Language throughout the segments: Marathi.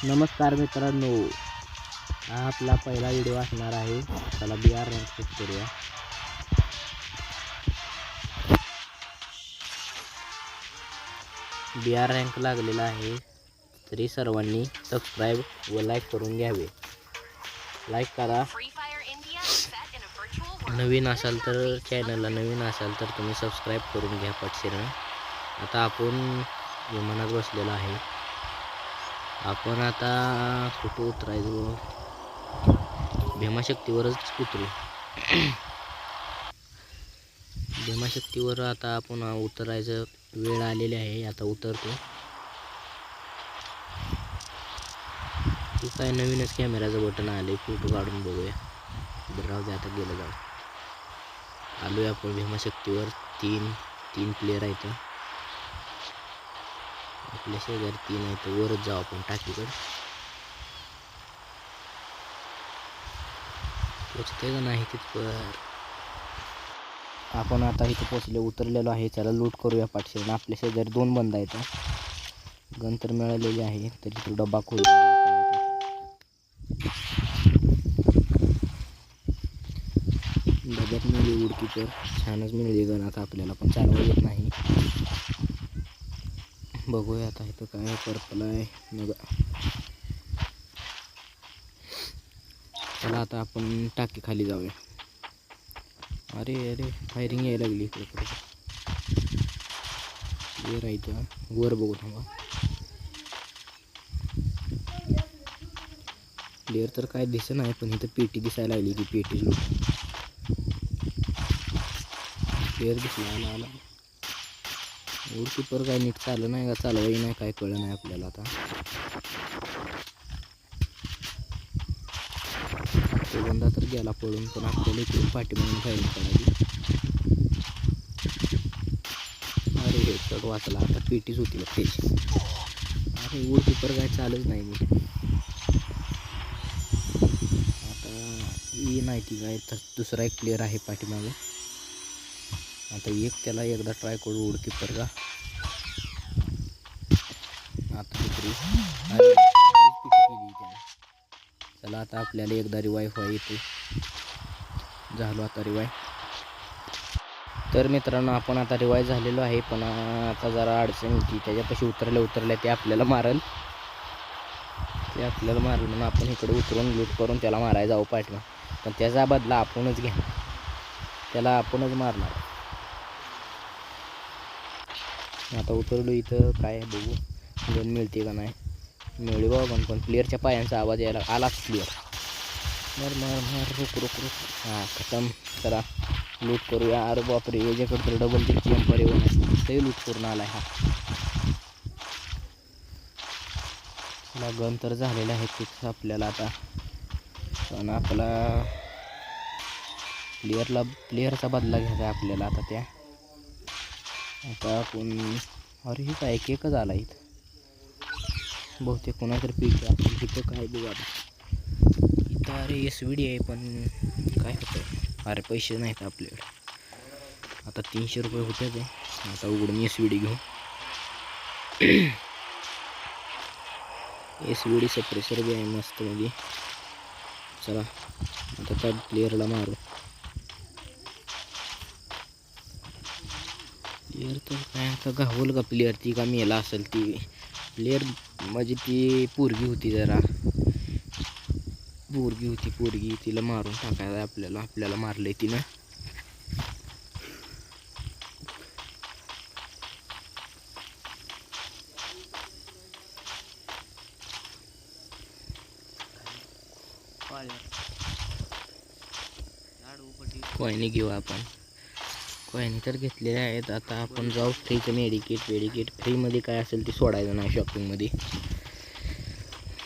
नमस्कार मित्रांनो, हा आपला पहिला व्हिडिओ असणार आहे. चला BR रँक चेक करूया. BR रँक लागलेला आहे. तरी सर्वांनी सबस्क्राईब व लाईक करून घ्यावे. लाईक करा. नवीन असाल तर चॅनलला नवीन असाल तर तुम्ही सबस्क्राईब करून घ्या पटशीरनं. आता आपण विमानात बसलेलो आहे. आपण आता कुठं उतरायचं? भीमाशक्तीवरच उतरू. भीमाशक्तीवर आता आपण उतरायचं वेळ आलेली आहे. आता उतरतो. हे काय नवीनच कॅमेराचं बटन आले, फोटो काढून बघूया. बरं राहू दे, आता गेलं जाऊ. आलोय आपण भीमाशक्तीवर. तीन प्लेयर आहेत. आपल्या शेजारी 3 आहेत. वरच जाऊ आपण टाकीकडे. पोचते का नाही तिथपर. आपण आता इथे पोचले, उतरलेलो आहे. चला लूट करूया पाठशीनं. आपल्या शेजारी 2 बंद आहेत. गन तर मिळालेली आहे. तरी तो डब्बा खोलून डब्यात मिळली उडकी तर छानच मिळली गन. आता आपल्याला पण चालवा येत नाही. बघूया आता इथं काय पर्पल आहे. चला आता आपण टाकी खाली जाऊया. अरे फायरिंग यायला लागली इकडे वर राहायचं. वर बघू थांबा. प्लेयर तर काय दिसत नाही, पण इथं पेटी दिसायला लागली. की पेटी प्लेयर दिसला आला. कीपर काय नीट चाललं नाही का, चालवाही नाही, काय कळलं नाही आपल्याला. आता तो बंदा तर गेला पळून, पण आपल्याला इकडून पाठीमागून फायरिंग करायची. अरे हे चढ वाचला. आता पेटीच होती त्याची. अरे कीपर काय चालच नाही. मी आता ही नाही ती काय, तर दुसरा एक प्लेयर आहे पाठीमागं. आता त्याला एकदा ट्राय करू कीपर का. आता दुसरी केली त्याने. चला आता आपल्याला एकदा रिवाईव्ह येते. झालो आता रिवाईव्ह. तर मित्रांनो, आपण आता रिवाईव्ह झालेलो आहे. पण आता जरा अडचण होती. त्याच्यापाशी उतरल्या ते आपल्याला मारल. म्हणून आपण इकडे उतरून लूट करून त्याला मारायला जाऊ पाठवा. पण त्याचा बदला आपणच घ्या. त्याला आपणच मारणार. आता उतरलो इथं. काय बघू गन मिळते का नाही. मिळली बाबा. पण प्लेअरच्या पायांचा आवाज यायला आलाच. प्लेअर मार रुक. हां खतम. चला लूट करूया. अरे बापरे, याच्याकडे तर डबल तिची एम्पर येऊन आहे. ते लूट करून आलाय हा. चला गन तर झालेला आहे फिक्स आपल्याला आता. पण आपला प्लेअरचा बदला घ्यायचा आपल्याला आता. आता आपण अरे हे काय एकच आला इथं. बहुतेक कोणातरी पीक आपण तिथं काय बघू आता. इथं अरे SVD आहे, पण काय होतं. अरे पैसे नाहीत आपल्याकडे. आता 300 रुपये होते ते. आता उघडून SVD घेऊ. SVD सप्रेसर बी आहे मस्त मध्ये. चला आता त्या प्लेअरला मारू. प्लेअर तर काय आता घावल का प्लेअर. ती का मेला असेल ती प्लेअर. म्हणजे ती पोरगी होती जरा. पोरगी तिला मारून टाकायला आपल्याला मारलंय तिनं. कॉईनी घेऊ आपण. कॉईनी तर घेतलेले आहेत. आता आपण जाऊ फ्रीचं मेडिकेट फ्रीमध्ये काय असेल ते सोडायचं नाही शॉपिंगमध्ये.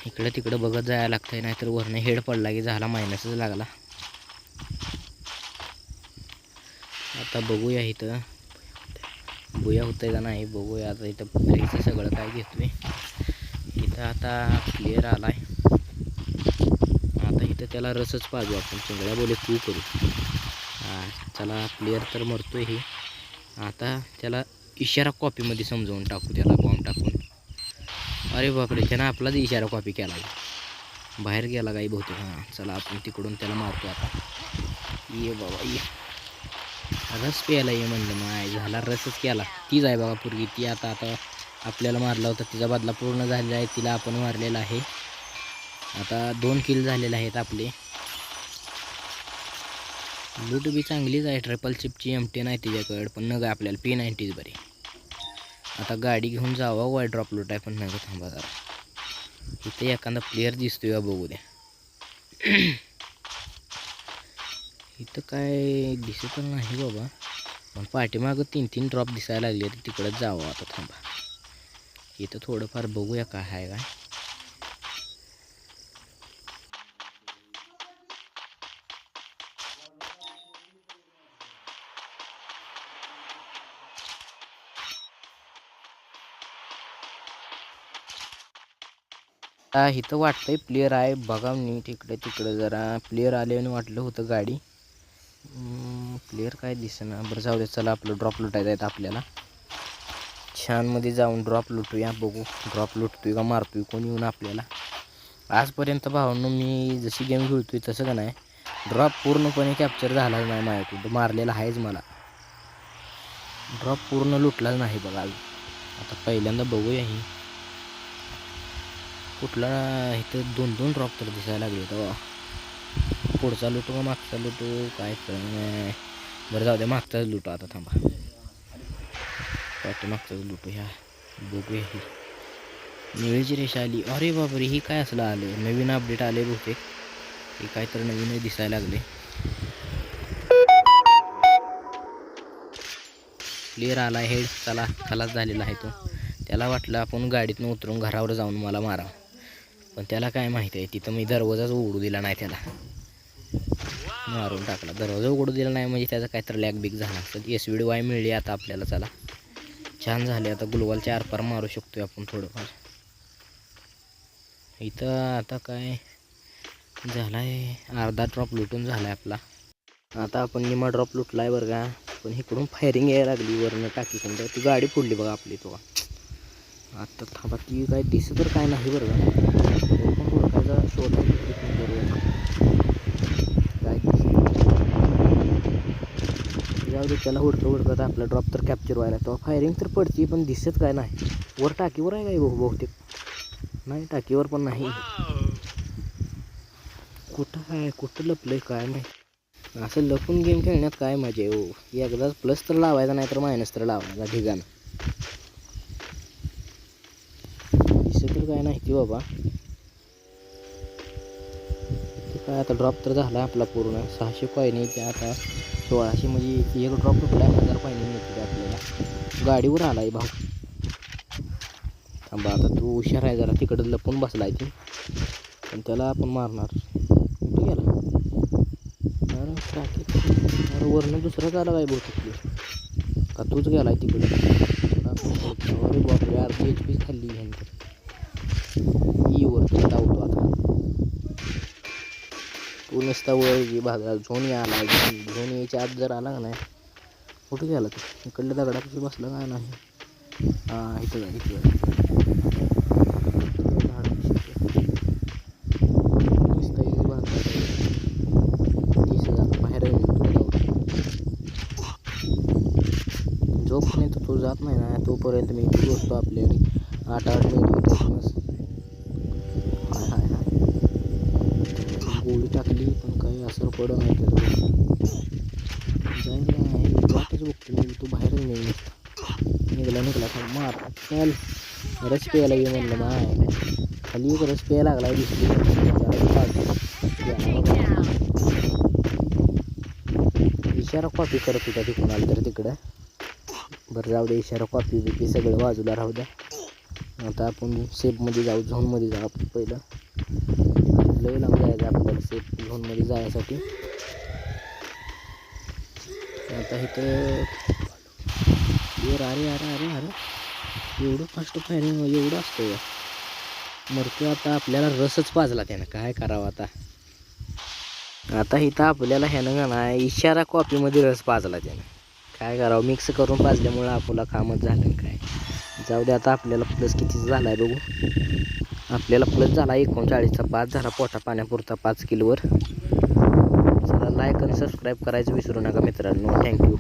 इकडं तिकडं बघत जायला लागतंय, नाहीतर वरनं हेड पडला की झाला मायनसच लागला. आता बघूया इथं बुया होतंय का नाही बघूया. आता इथं फ्रीचं सगळं काय घेतोय. इथं आता प्लेअर आलाय. आता इथं त्याला रसच पाजू आपण. चिंगळ्या बोले तू करू. चला प्लेअर तर मरतोय हे. आता त्याला इशारा कॉपीमध्ये समजावून टाकू. त्याला बॉम्ब टाकून अरे बापरे, त्यानं आपलाच इशारा कॉपी केला. बाहेर गेला काही बहुतेक. हां चला आपण तिकडून त्याला मारतो आता. ये बाबा ये. रस प्यायला ये म्हणलं माय, झाला रसच केला. तीच आहे बघा पूर्वी ती. आता आता आपल्याला मारला होता तिचा बदला पूर्ण झालेला आहे. तिला आपण मारलेला आहे. आता 2 किल झालेले आहेत आपले. लूट बी चांगलीच आहे. ट्रिपल चिपची M10 नाही तिच्याकडं, पण नग आपल्याला P90च बरी. आता गाडी घेऊन जावा. वाय ड्रॉप लूट आहे, पण नग थांबा जरा. इथे एखादा प्लेअर दिसतोय का बघू द्या. इथं काय दिसत नाही बाबा, पण पाठीमागं 3-3 ड्रॉप दिसायला लागले. तिकडंच जावं आता थांबा. इथं थोडंफार बघूया काय आहे काय. इथं वाटतंय प्लेअर आहे बघा नीट. इकडे तिकडे जरा प्लेअर आले आणि वाटलं होतं गाडी. प्लेअर काय दिसेना. बरं जाऊ दे, चला आपलं ड्रॉप लुटायचं आहेत आपल्याला. छानमध्ये जाऊन ड्रॉप लुटूया. बघू ड्रॉप लुटतोय का मारतोय कोण येऊन आपल्याला. आजपर्यंत भावांनो मी जशी गेम खेळतोय तसं का नाही, ड्रॉप पूर्णपणे कॅप्चर झाला नाही माझ्याकडून. मारलेला आहेच मला, ड्रॉप पूर्ण लुटलाच नाही बघा. आता पहिल्यांदा बघूया ही कुठला. इथं 2-2 ड्रॉप तर दिसायला लागले तर. पुढचा लुटू का मागचा लुटू काय कळलं. बरं जाऊ दे, मागचाच लुटू आता थांबा. मागचाच लुटू. ह्या बघूया ही निळीची रेषा आली. अरे बापरे, ही काय असलं आलं. नवीन अपडेट आले बहुतेक. हे काय तर नवीन दिसायला लागले. क्लिअर आला हेड. चला खलास झालेला आहे तो. त्याला वाटलं आपण गाडीतून उतरून घरावर जाऊन मला मारा, पण त्याला काय माहिती आहे तिथं मी दरवाजाच उघडू दिला नाही. त्याला मारून टाकला. दरवाजा उघडू दिला नाही म्हणजे त्याचा काहीतरी लॅग बिग झाला. तर SVDY मिळली आता आपल्याला. चला छान झाले. आता गुलवालच्या आरपार मारू शकतोय आपण थोडंफार. इथं आता काय झालं आहे, अर्धा ड्रॉप लुटून झाला आहे आपला. आता आपण निमा ड्रॉप लुटला आहे बरं का. पण इकडून फायरिंग यायला लागली वरनं टाकीकडून. ती गाडी फोडली बघा आपली. तो आता थांबा, ती काय दिसत तर काय नाही बरं का. पण हुडकायचा शोधायचा प्रयत्न करूया. काय जाऊ दे, त्याला हुडकत आपला ड्रॉप तर कॅप्चर व्हायला. तो फायरिंग तर पडते पण दिसत काय नाही. वर टाकीवर आहे काय बहुतेक. नाही टाकीवर पण नाही. कुठं काय कुठं लपलंय काय नाही. असं लपून गेम खेळण्यात काय मजा आहे हो. एकदाच प्लस तर लावायचा नाही तर मायनस तर लावायचा ठिकाण. दिसत तर काय नाही की बाबा. काय आता ड्रॉप तर झाला आपला पूर्ण. 600 कॉईन येते आता. 1600 म्हणजे एक ड्रॉप कुठला 1000 कॉईन मिळते आपल्याला. गाडीवर आला आहे भाऊ. थांबा आता तू हुशार आहे जरा. तिकडं लपून बसला आहे ती, पण त्याला आपण मारणार. कुठं गेला. अरे वरनं दुसराच आला काय बहुतेक का तूच गेला आहे तिकडे. अरे बापरे, अर्धी HP खाल्ली ह्यानंतर. वरती लावतो आता. तू नुसता वर भागा झोन आला. झोन यायच्या आत जर आला का नाही. कुठे गेला तू. इकडल्या दगडापाशी बसला काय नाही. हां इथं जा इथं जा. जोपर्यंत तो जात नाही ना तोपर्यंत मी इथे बसतो. आपल्या 8-8 मिनिट. हाय हाय हाय. गोळी टाकली पण काही असर पडत नाही त्याचं. जायला वाटच बघतो मी. तू बाहेरच निघला तर मार. चल रस प्यायला ये म्हणलं माय. खाली एक रस प्यायला लागला दिसली. इशारा कॉपी करत होता तिकडून आलं तर तिकडं. बरं जाऊ दे, इशारा कॉपी बिपी सगळं बाजूला राहू द्या. आता आपण सेफमध्ये जाऊ. झोनमध्ये जाऊ आपण पहिलं. लय लांब जायचं आपल्याला सेफ झोनमध्ये जायसाठी. आता इथं अरे अरे अरे अरे एवढं फास्ट फायरिंग एवढं असतं या. मरतो आता. आपल्याला रसच पाजला त्यानं. काय करावं आता. आता इथं आपल्याला ह्यानं का नाही इशारा कॉपीमध्ये रस पाजला त्यानं. काय करावं. मिक्स करून पाजल्यामुळं आपला कामच झालं काय. जाऊ दे, आता आपल्याला प्लस कितीचा झाला आहे बघू. आपल्याला प्लस झाला 39चा, 5 झाला पोटा पाण्यापुरता 5 किलोवर. चला, लाईक आणि सबस्क्राईब करायचं विसरू नका मित्रांनो. थँक्यू.